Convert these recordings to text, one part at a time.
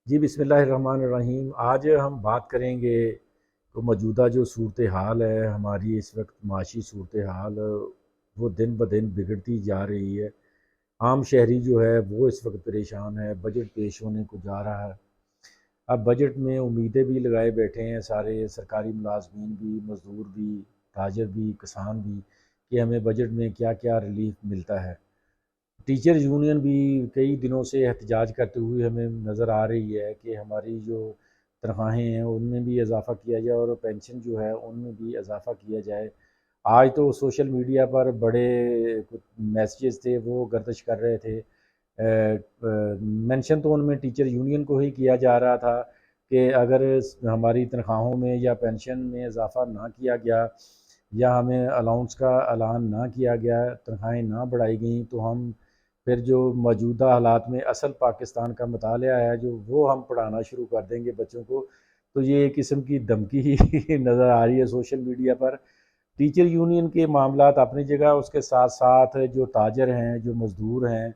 جی بسم اللہ الرحمن الرحیم۔ آج ہم بات کریں گے کہ موجودہ جو صورتحال ہے ہماری اس وقت معاشی صورتحال وہ دن بدن بگڑتی جا رہی ہے۔ عام شہری جو ہے وہ اس وقت پریشان ہے، بجٹ پیش ہونے کو جا رہا ہے۔ اب بجٹ میں امیدیں بھی لگائے بیٹھے ہیں سارے سرکاری ملازمین بھی، مزدور بھی، تاجر بھی، کسان بھی، کہ ہمیں بجٹ میں کیا کیا ریلیف ملتا ہے۔ ٹیچر یونین بھی کئی دنوں سے احتجاج کرتے ہوئے ہمیں نظر آ رہی ہے کہ ہماری جو تنخواہیں ہیں ان میں بھی اضافہ کیا جائے اور پینشن جو ہے ان میں بھی اضافہ کیا جائے۔ آج تو سوشل میڈیا پر بڑے میسیجز تھے وہ گردش کر رہے تھے، مینشن تو ان میں ٹیچر یونین کو ہی کیا جا رہا تھا کہ اگر ہماری تنخواہوں میں یا پینشن میں اضافہ نہ کیا گیا یا ہمیں الاؤنس کا اعلان نہ کیا گیا، تنخواہیں نہ بڑھائی گئیں، تو ہم پھر جو موجودہ حالات میں اصل پاکستان کا مطالعہ ہے جو وہ ہم پڑھانا شروع کر دیں گے بچوں کو۔ تو یہ ایک قسم کی دھمکی ہی نظر آ رہی ہے سوشل میڈیا پر۔ ٹیچر یونین کے معاملات اپنی جگہ، اس کے ساتھ ساتھ جو تاجر ہیں، جو مزدور ہیں،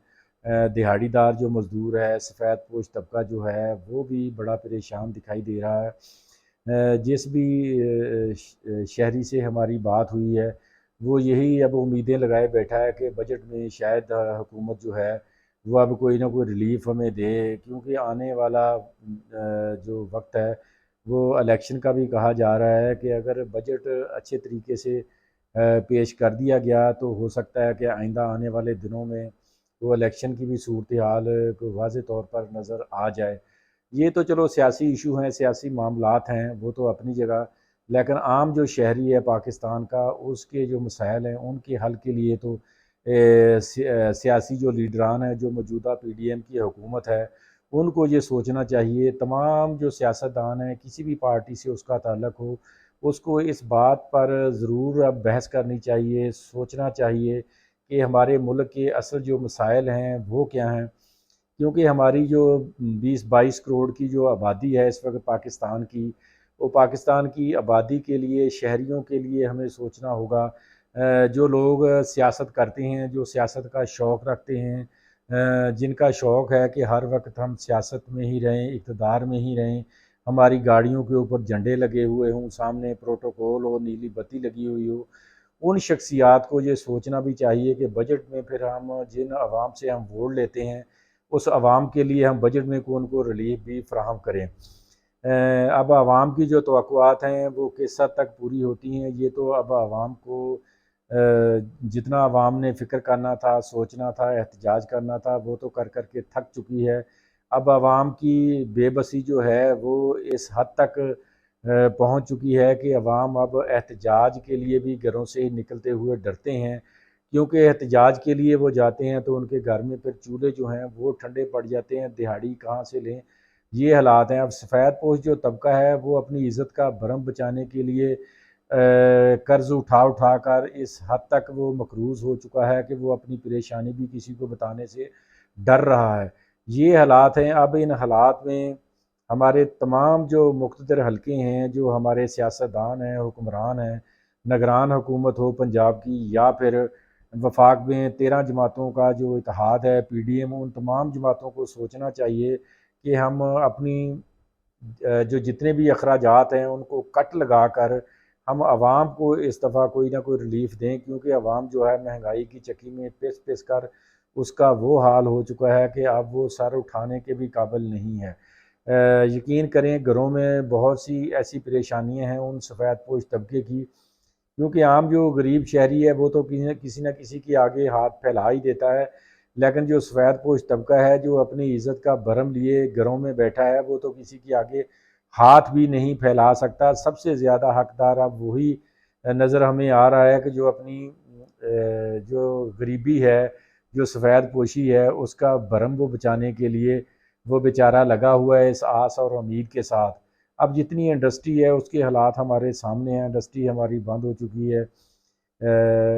دہاڑی دار جو مزدور ہے، سفید پوش طبقہ جو ہے وہ بھی بڑا پریشان دکھائی دے رہا ہے۔ جس بھی شہری سے ہماری بات ہوئی ہے وہ یہی اب امیدیں لگائے بیٹھا ہے کہ بجٹ میں شاید حکومت جو ہے وہ اب کوئی نہ کوئی ریلیف ہمیں دے، کیونکہ آنے والا جو وقت ہے وہ الیکشن کا بھی کہا جا رہا ہے کہ اگر بجٹ اچھے طریقے سے پیش کر دیا گیا تو ہو سکتا ہے کہ آئندہ آنے والے دنوں میں وہ الیکشن کی بھی صورتحال کو واضح طور پر نظر آ جائے۔ یہ تو چلو سیاسی ایشو ہیں، سیاسی معاملات ہیں، وہ تو اپنی جگہ، لیکن عام جو شہری ہے پاکستان کا، اس کے جو مسائل ہیں ان کے حل کے لیے تو سیاسی جو لیڈران ہیں، جو موجودہ پی ڈی ایم کی حکومت ہے، ان کو یہ سوچنا چاہیے، تمام جو سیاستدان ہیں کسی بھی پارٹی سے اس کا تعلق ہو، اس کو اس بات پر ضرور اب بحث کرنی چاہیے، سوچنا چاہیے کہ ہمارے ملک کے اصل جو مسائل ہیں وہ کیا ہیں، کیونکہ ہماری جو 20-22 کروڑ کی جو آبادی ہے اس وقت پاکستان کی، وہ پاکستان کی آبادی کے لیے، شہریوں کے لیے ہمیں سوچنا ہوگا۔ جو لوگ سیاست کرتے ہیں، جو سیاست کا شوق رکھتے ہیں، جن کا شوق ہے کہ ہر وقت ہم سیاست میں ہی رہیں، اقتدار میں ہی رہیں، ہماری گاڑیوں کے اوپر جھنڈے لگے ہوئے ہوں، سامنے پروٹوکول ہو، نیلی بتی لگی ہوئی ہو، ان شخصیات کو یہ سوچنا بھی چاہیے کہ بجٹ میں پھر ہم جن عوام سے ہم ووٹ لیتے ہیں اس عوام کے لیے ہم بجٹ میں ان کو ریلیف بھی فراہم کریں۔ اب عوام کی جو توقعات ہیں وہ کس حد تک پوری ہوتی ہیں یہ تو اب عوام کو جتنا عوام نے فکر کرنا تھا، سوچنا تھا، احتجاج کرنا تھا، وہ تو کر کر کے تھک چکی ہے۔ اب عوام کی بے بسی جو ہے وہ اس حد تک پہنچ چکی ہے کہ عوام اب احتجاج کے لیے بھی گھروں سے ہی نکلتے ہوئے ڈرتے ہیں، کیونکہ احتجاج کے لیے وہ جاتے ہیں تو ان کے گھر میں پھر چولہے جو ہیں وہ ٹھنڈے پڑ جاتے ہیں، دہاڑی کہاں سے لیں، یہ حالات ہیں۔ اب سفید پوش جو طبقہ ہے وہ اپنی عزت کا بھرم بچانے کے لیے قرض اٹھا اٹھا کر اس حد تک وہ مقروض ہو چکا ہے کہ وہ اپنی پریشانی بھی کسی کو بتانے سے ڈر رہا ہے۔ یہ حالات ہیں۔ اب ان حالات میں ہمارے تمام جو مقتدر حلقے ہیں، جو ہمارے سیاستدان ہیں، حکمران ہیں، نگران حکومت ہو پنجاب کی یا پھر وفاق میں 13 جماعتوں کا جو اتحاد ہے پی ڈی ایم، ان تمام جماعتوں کو سوچنا چاہیے کہ ہم اپنی جو جتنے بھی اخراجات ہیں ان کو کٹ لگا کر ہم عوام کو اس دفعہ کوئی نہ کوئی ریلیف دیں، کیونکہ عوام جو ہے مہنگائی کی چکی میں پس پس کر اس کا وہ حال ہو چکا ہے کہ اب وہ سر اٹھانے کے بھی قابل نہیں ہے۔ یقین کریں گھروں میں بہت سی ایسی پریشانیاں ہیں ان سفید پوش طبقے کی، کیونکہ عام جو غریب شہری ہے وہ تو کسی نہ کسی کے آگے ہاتھ پھیلا ہی دیتا ہے، لیکن جو سفید پوش طبقہ ہے جو اپنی عزت کا بھرم لیے گھروں میں بیٹھا ہے وہ تو کسی کے آگے ہاتھ بھی نہیں پھیلا سکتا۔ سب سے زیادہ حقدار اب وہی نظر ہمیں آ رہا ہے کہ جو اپنی جو غریبی ہے، جو سفید پوشی ہے، اس کا بھرم وہ بچانے کے لیے وہ بیچارہ لگا ہوا ہے اس آس اور امید کے ساتھ۔ اب جتنی انڈسٹری ہے اس کے حالات ہمارے سامنے ہیں، انڈسٹری ہماری بند ہو چکی ہے،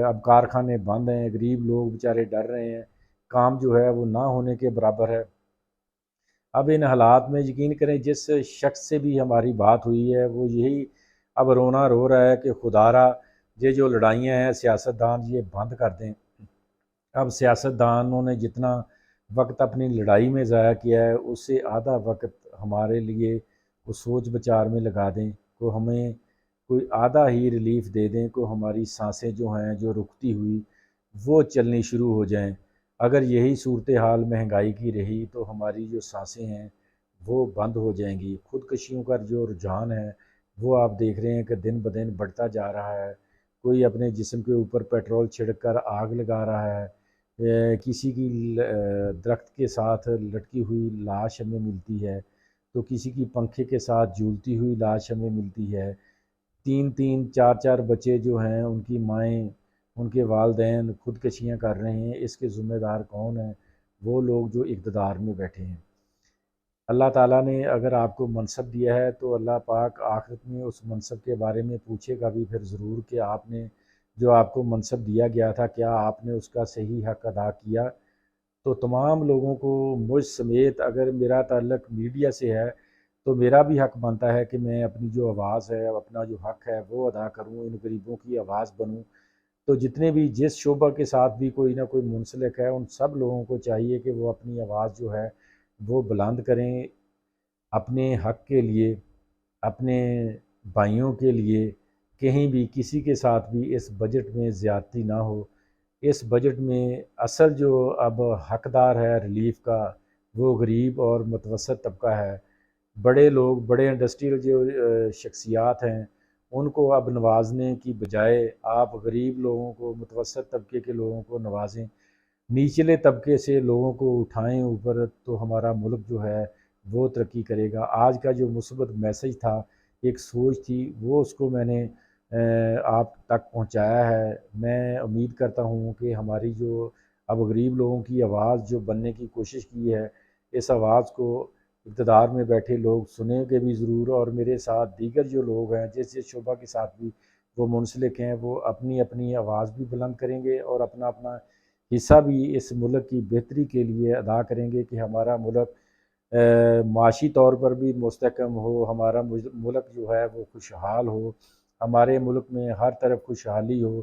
اب کارخانے بند ہیں، غریب لوگ بیچارے ڈر رہے ہیں، کام جو ہے وہ نہ ہونے کے برابر ہے۔ اب ان حالات میں یقین کریں جس شخص سے بھی ہماری بات ہوئی ہے وہ یہی اب رونا رو رہا ہے کہ خدا را یہ جو لڑائیاں ہیں سیاستدان یہ بند کر دیں۔ اب سیاستدانوں نے جتنا وقت اپنی لڑائی میں ضائع کیا ہے، اس سے آدھا وقت ہمارے لیے وہ سوچ بچار میں لگا دیں، کو ہمیں کوئی آدھا ہی ریلیف دے دیں، کو ہماری سانسیں جو ہیں جو رکتی ہوئی وہ چلنی شروع ہو جائیں۔ اگر یہی صورتحال مہنگائی کی رہی تو ہماری جو سانسیں ہیں وہ بند ہو جائیں گی۔ خودکشیوں کا جو رجحان ہے وہ آپ دیکھ رہے ہیں کہ دن بدن بڑھتا جا رہا ہے۔ کوئی اپنے جسم کے اوپر پیٹرول چھڑک کر آگ لگا رہا ہے، کسی کی درخت کے ساتھ لٹکی ہوئی لاش ہمیں ملتی ہے، تو کسی کی پنکھے کے ساتھ جھولتی ہوئی لاش ہمیں ملتی ہے۔ تین تین چار چار بچے جو ہیں ان کی مائیں، ان کے والدین خودکشیاں کر رہے ہیں، اس کے ذمہ دار کون ہیں؟ وہ لوگ جو اقتدار میں بیٹھے ہیں۔ اللہ تعالیٰ نے اگر آپ کو منصب دیا ہے تو اللہ پاک آخرت میں اس منصب کے بارے میں پوچھے گا بھی پھر ضرور کہ آپ نے جو آپ کو منصب دیا گیا تھا کیا آپ نے اس کا صحیح حق ادا کیا؟ تو تمام لوگوں کو مجھ سمیت اگر میرا تعلق میڈیا سے ہے تو میرا بھی حق بنتا ہے کہ میں اپنی جو آواز ہے اپنا جو حق ہے وہ ادا کروں، ان غریبوں کی آواز بنوں۔ تو جتنے بھی جس شعبہ کے ساتھ بھی کوئی نہ کوئی منسلک ہے ان سب لوگوں کو چاہیے کہ وہ اپنی آواز جو ہے وہ بلند کریں اپنے حق کے لیے، اپنے بھائیوں کے لیے۔ کہیں بھی کسی کے ساتھ بھی اس بجٹ میں زیادتی نہ ہو۔ اس بجٹ میں اصل جو اب حقدار ہے ریلیف کا وہ غریب اور متوسط طبقہ ہے۔ بڑے لوگ، بڑے انڈسٹریل جو شخصیات ہیں ان کو اب نوازنے کی بجائے آپ غریب لوگوں کو، متوسط طبقے کے لوگوں کو نوازیں، نچلے طبقے سے لوگوں کو اٹھائیں اوپر، تو ہمارا ملک جو ہے وہ ترقی کرے گا۔ آج کا جو مثبت میسج تھا، ایک سوچ تھی، وہ اس کو میں نے آپ تک پہنچایا ہے۔ میں امید کرتا ہوں کہ ہماری جو اب غریب لوگوں کی آواز جو بننے کی کوشش کی ہے، اس آواز کو اقتدار میں بیٹھے لوگ سنیں گے بھی ضرور، اور میرے ساتھ دیگر جو لوگ ہیں جس جس شعبہ کے ساتھ بھی وہ منسلک ہیں وہ اپنی اپنی آواز بھی بلند کریں گے اور اپنا اپنا حصہ بھی اس ملک کی بہتری کے لیے ادا کریں گے کہ ہمارا ملک معاشی طور پر بھی مستحکم ہو، ہمارا ملک جو ہے وہ خوشحال ہو، ہمارے ملک میں ہر طرف خوشحالی ہو۔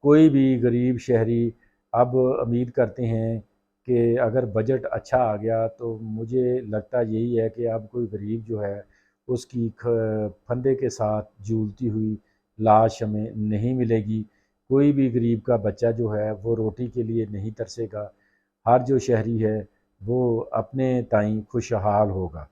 کوئی بھی غریب شہری اب امید کرتے ہیں کہ اگر بجٹ اچھا آ گیا تو مجھے لگتا یہی ہے کہ اب کوئی غریب جو ہے اس کی پھندے کے ساتھ جھولتی ہوئی لاش ہمیں نہیں ملے گی۔ کوئی بھی غریب کا بچہ جو ہے وہ روٹی کے لیے نہیں ترسے گا۔ ہر جو شہری ہے وہ اپنے تئیں خوشحال ہوگا۔